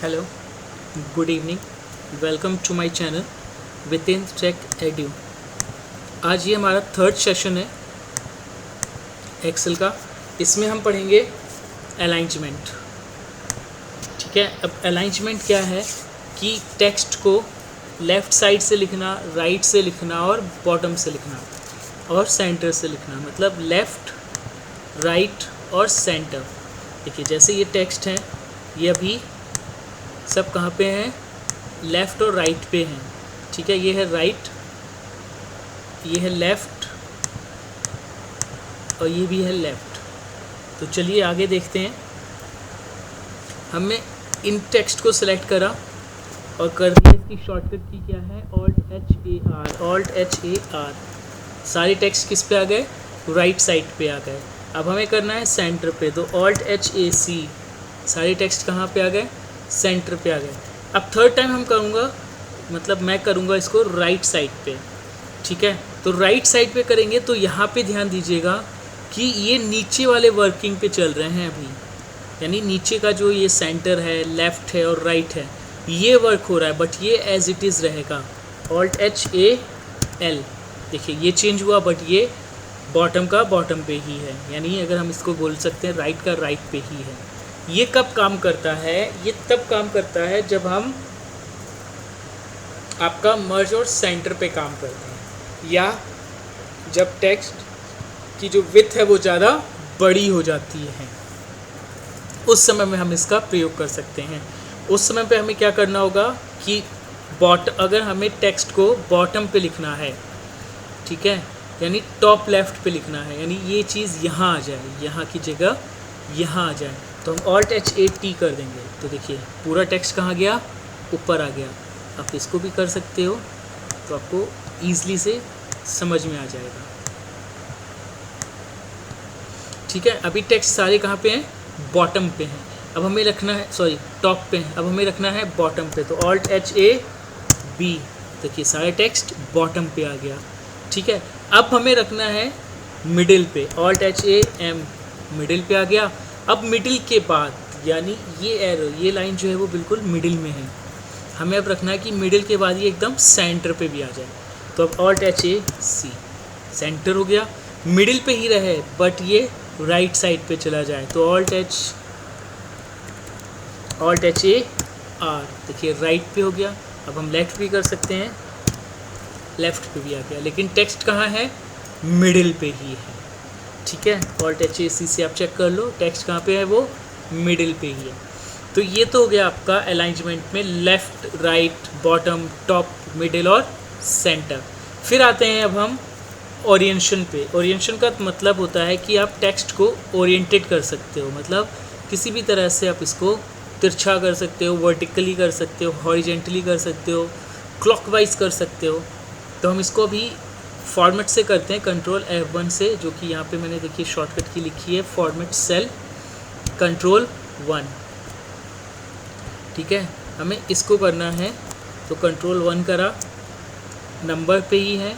Hello, good evening, welcome to my channel within tech edu. आज ये हमारा third session है एक्सेल का। इसमें हम पढ़ेंगे अलाइंजमेंट। ठीक है, अब अलाइंजमेंट क्या है कि टेक्स्ट को लेफ़्ट साइड से लिखना, राइट से लिखना और बॉटम से लिखना और सेंटर से लिखना, मतलब लेफ़्ट, राइट और सेंटर। देखिए जैसे ये टेक्स्ट है, ये अभी सब कहाँ पे हैं, लेफ़्ट और राइट पे हैं। ठीक है, ये है राइट, ये है लेफ़्ट और ये भी है लेफ़्ट। तो चलिए आगे देखते हैं। हमने इन टेक्स्ट को सिलेक्ट करा और कर दिया इसकी शॉर्टकट की क्या है, Alt H A R। सारे टेक्स्ट किस पे आ गए, राइट साइड पे आ गए। अब हमें करना है सेंटर पे, तो Alt H A C। सारे टेक्स्ट कहाँ पे आ गए, सेंटर पे आ गए। अब थर्ड टाइम हम करूँगा, मतलब मैं करूँगा इसको राइट साइड पे। ठीक है, तो राइट साइड पे करेंगे तो यहाँ पे ध्यान दीजिएगा कि ये नीचे वाले वर्किंग पे चल रहे हैं अभी, यानी नीचे का जो ये सेंटर है, लेफ़्ट है और राइट है, ये वर्क हो रहा है, बट ये एज इट इज़ रहेगा। Alt H A L, देखिए ये चेंज हुआ, बट ये बॉटम का बॉटम पे ही है, यानी अगर हम इसको बोल सकते हैं राइट का राइट पे ही है। ये कब काम करता है, ये तब काम करता है जब हम आपका मर्ज और सेंटर पे काम करते हैं, या जब टेक्स्ट की जो विड्थ है वो ज़्यादा बड़ी हो जाती है, उस समय में हम इसका प्रयोग कर सकते हैं। उस समय पे हमें क्या करना होगा कि अगर हमें टेक्स्ट को बॉटम पे लिखना है, ठीक है, यानी टॉप लेफ़्ट पे लिखना है, यानी ये चीज़ यहाँ आ जाए, यहाँ की जगह यहाँ आ जाए, तो हम Alt H A T कर देंगे। तो देखिए पूरा टेक्स्ट कहाँ गया, ऊपर आ गया। आप इसको भी कर सकते हो, तो आपको ईज़िली से समझ में आ जाएगा। ठीक है, अभी टेक्स्ट सारे कहाँ पे हैं, बॉटम पे हैं। अब हमें रखना है, सॉरी टॉप पे हैं, अब हमें रखना है बॉटम पे, तो Alt H A B। देखिए सारे टेक्स्ट बॉटम पे आ गया। ठीक है, अब हमें रखना है मिडिल पे, Alt H A M, middle पे आ गया। अब मिडिल के बाद, यानी ये एरो, ये लाइन जो है वो बिल्कुल मिडिल में है, हमें अब रखना है कि मिडिल के बाद ये एकदम सेंटर पे भी आ जाए। तो अब Alt H A C, centre हो गया, मिडिल पे ही रहे बट ये राइट साइड पे चला जाए, तो Alt H A R, देखिए राइट पे हो गया। अब हम लेफ़्ट भी कर सकते हैं, लेफ़्ट पे भी आ गया, लेकिन टेक्स्ट कहाँ है, मिडिल पे ही है। ठीक है, Alt H A C से आप चेक कर लो टेक्स्ट कहाँ पे है, वो मिडिल पे ही है। तो ये तो हो गया आपका अलाइंजमेंट में left, right, bottom, top, middle और सेंटर। फिर आते हैं अब हम ओरिएंटेशन पे। ओरिएंटेशन का मतलब होता है कि आप टेक्स्ट को ओरिएंटेड कर सकते हो, मतलब किसी भी तरह से आप इसको तिरछा कर सकते हो, वर्टिकली कर सकते हो, हॉरिजेंटली कर सकते हो, क्लॉकवाइज कर सकते हो। तो हम इसको अभी फॉर्मेट से करते हैं, Ctrl F1 से, जो कि यहाँ पे मैंने देखिए शॉर्टकट की लिखी है, फॉर्मेट सेल Ctrl 1। ठीक है, हमें इसको करना है, तो Ctrl 1 करा, नंबर पे ही है,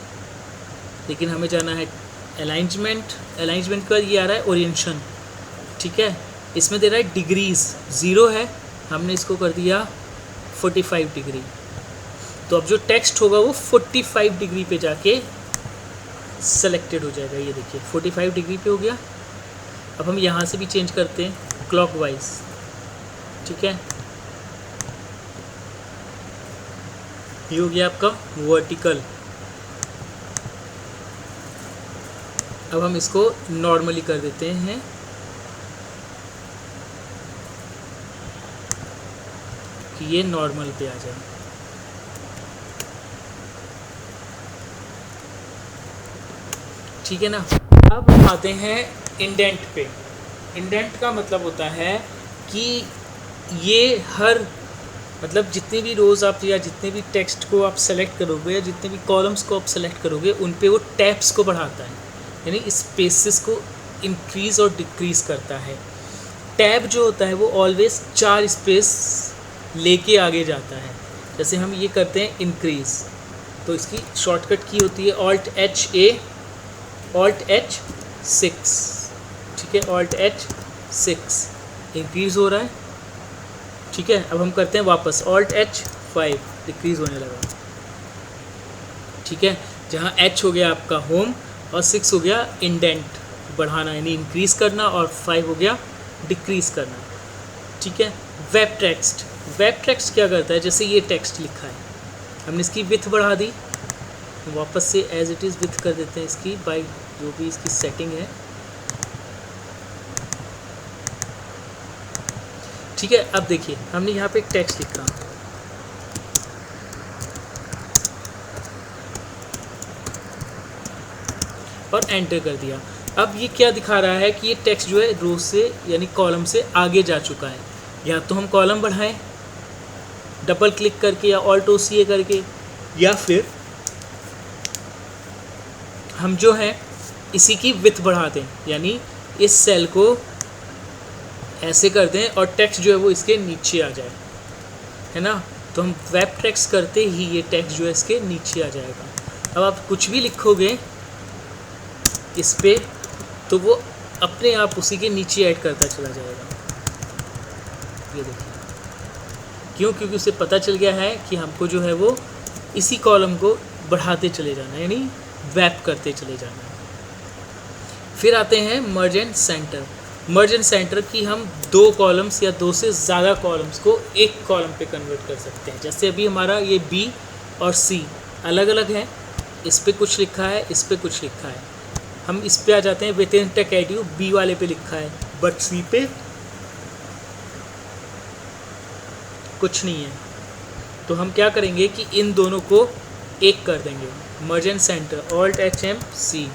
लेकिन हमें जाना है अलाइंजमेंट। अलाइंजमेंट का ये आ रहा है ओरिएंटेशन। ठीक है, इसमें दे रहा है डिग्रीज़, 0 है, हमने इसको कर दिया 45 डिग्री। तो अब जो टेक्स्ट होगा वो 45 डिग्री पे जाके सेलेक्टेड हो जाएगा। ये देखिए 45 डिग्री पे हो गया। अब हम यहाँ से भी चेंज करते हैं क्लॉकवाइज। ठीक है, ये हो गया आपका वर्टिकल। अब हम इसको नॉर्मली कर देते हैं, कि ये नॉर्मल पे आ जाए। ठीक है ना। अब हम आते हैं इंडेंट पे। इंडेंट का मतलब होता है कि ये हर, मतलब जितने भी रोज़ आप या जितने भी टेक्स्ट को आप सेलेक्ट करोगे या जितने भी कॉलम्स को आप सेलेक्ट करोगे, उन पे वो टैब्स को बढ़ाता है, यानी स्पेसेस को इंक्रीज़ और डिक्रीज़ करता है। टैब जो होता है वो ऑलवेज 4 स्पेस लेके आगे जाता है। जैसे हम ये करते हैं इंक्रीज़, तो इसकी शॉर्टकट की होती है Alt H 6। ठीक है, Alt H 6, इंक्रीज़ हो रहा है, ठीक है, अब हम करते हैं वापस Alt H5, डिक्रीज़ होने लगा। ठीक है, जहाँ H हो गया आपका होम और 6 हो गया इंडेंट बढ़ाना यानी इंक्रीज़ करना, और 5 हो गया डिक्रीज़ करना। ठीक है, वेब टेक्स्ट क्या करता है, जैसे ये टेक्स्ट लिखा है, हमने इसकी विड्थ बढ़ा दी, वापस से एज इट इज़ विड्थ कर देते हैं इसकी बाय जो भी इसकी सेटिंग है। ठीक है, अब देखिए हमने यहाँ पे एक टेक्स्ट लिखा और एंटर कर दिया। अब ये क्या दिखा रहा है कि ये टेक्स्ट जो है रो से यानी कॉलम से आगे जा चुका है। या तो हम कॉलम बढ़ाएं डबल क्लिक करके या ऑल्ट OCA करके, या फिर हम जो है इसी की विड्थ बढ़ा दें, यानी इस सेल को ऐसे कर दें और टेक्स्ट जो है वो इसके नीचे आ जाए, है ना। तो हम वेब टेक्स्ट करते ही ये टेक्स्ट जो है इसके नीचे आ जाएगा। अब आप कुछ भी लिखोगे इस पे तो वो अपने आप उसी के नीचे ऐड करता चला जाएगा। ये देखिए, क्यों? क्योंकि उसे पता चल गया है कि हमको जो है वो इसी कॉलम को बढ़ाते चले जाना यानी वैप करते चले जाना। फिर आते हैं मर्ज and centre. Merge and centre की हम 2 कॉलम्स या 2 से ज़्यादा कॉलम्स को एक कॉलम पे कन्वर्ट कर सकते हैं। जैसे अभी हमारा ये B और C अलग अलग हैं, इस पे कुछ लिखा है, इस पे कुछ लिखा है। हम इस पे आ जाते हैं, with in tech edu B वाले पे लिखा है बट C पे कुछ नहीं है। तो हम क्या करेंगे कि इन दोनों को एक कर देंगे, मर्ज एंड सेंटर, Alt HM+C।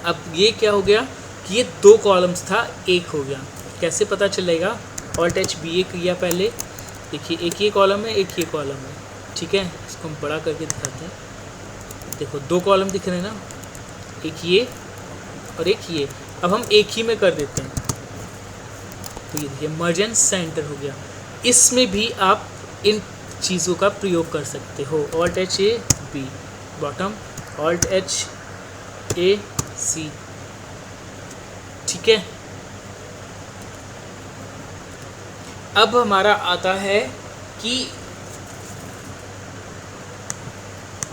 अब ये क्या हो गया कि ये 2 कॉलम्स था, एक हो गया। कैसे पता चलेगा? Alt HBA किया पहले, देखिए एक ये कॉलम है, एक ये कॉलम है। ठीक है, इसको हम बड़ा करके दिखाते हैं। देखो 2 कॉलम दिख रहे हैं ना, एक ये और एक ये। अब हम एक ही में कर देते हैं, तो ये देखिए मर्ज एंड सेंटर हो गया। इसमें भी आप इन चीज़ों का प्रयोग कर सकते हो। Alt HAB bottom, Alt HAC। ठीक है, अब हमारा आता है कि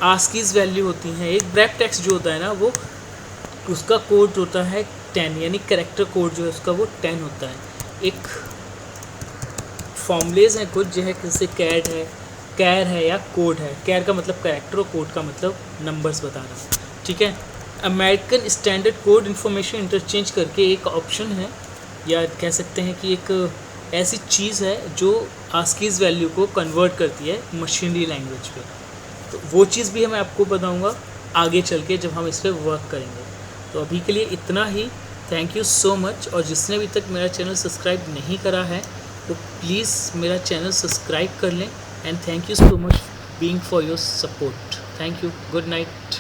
आस्कीज वैल्यू होती हैं। एक ब्रैप टेक्स्ट जो होता है ना, वो उसका कोड होता है 10, यानी कैरेक्टर कोड जो है उसका वो 10 होता है। एक फॉर्मूलेज हैं कुछ जो है, जैसे कैर है या कोड है। कैर का मतलब कैरेक्टर और कोड का मतलब नंबर्स बताना। ठीक है, American standard code information interchange करके एक ऑप्शन है, या कह सकते हैं कि एक ऐसी चीज़ है जो आस्कीज वैल्यू को कन्वर्ट करती है मशीनरी लैंग्वेज पे। तो वो चीज़ भी मैं आपको बताऊंगा आगे चल के जब हम इस पर वर्क करेंगे। तो अभी के लिए इतना ही। Thank you so much. और जिसने अभी तक मेरा चैनल सब्सक्राइब नहीं करा है तो प्लीज़ मेरा चैनल सब्सक्राइब कर लें। And thank you so much being for your support. Thank you, good night.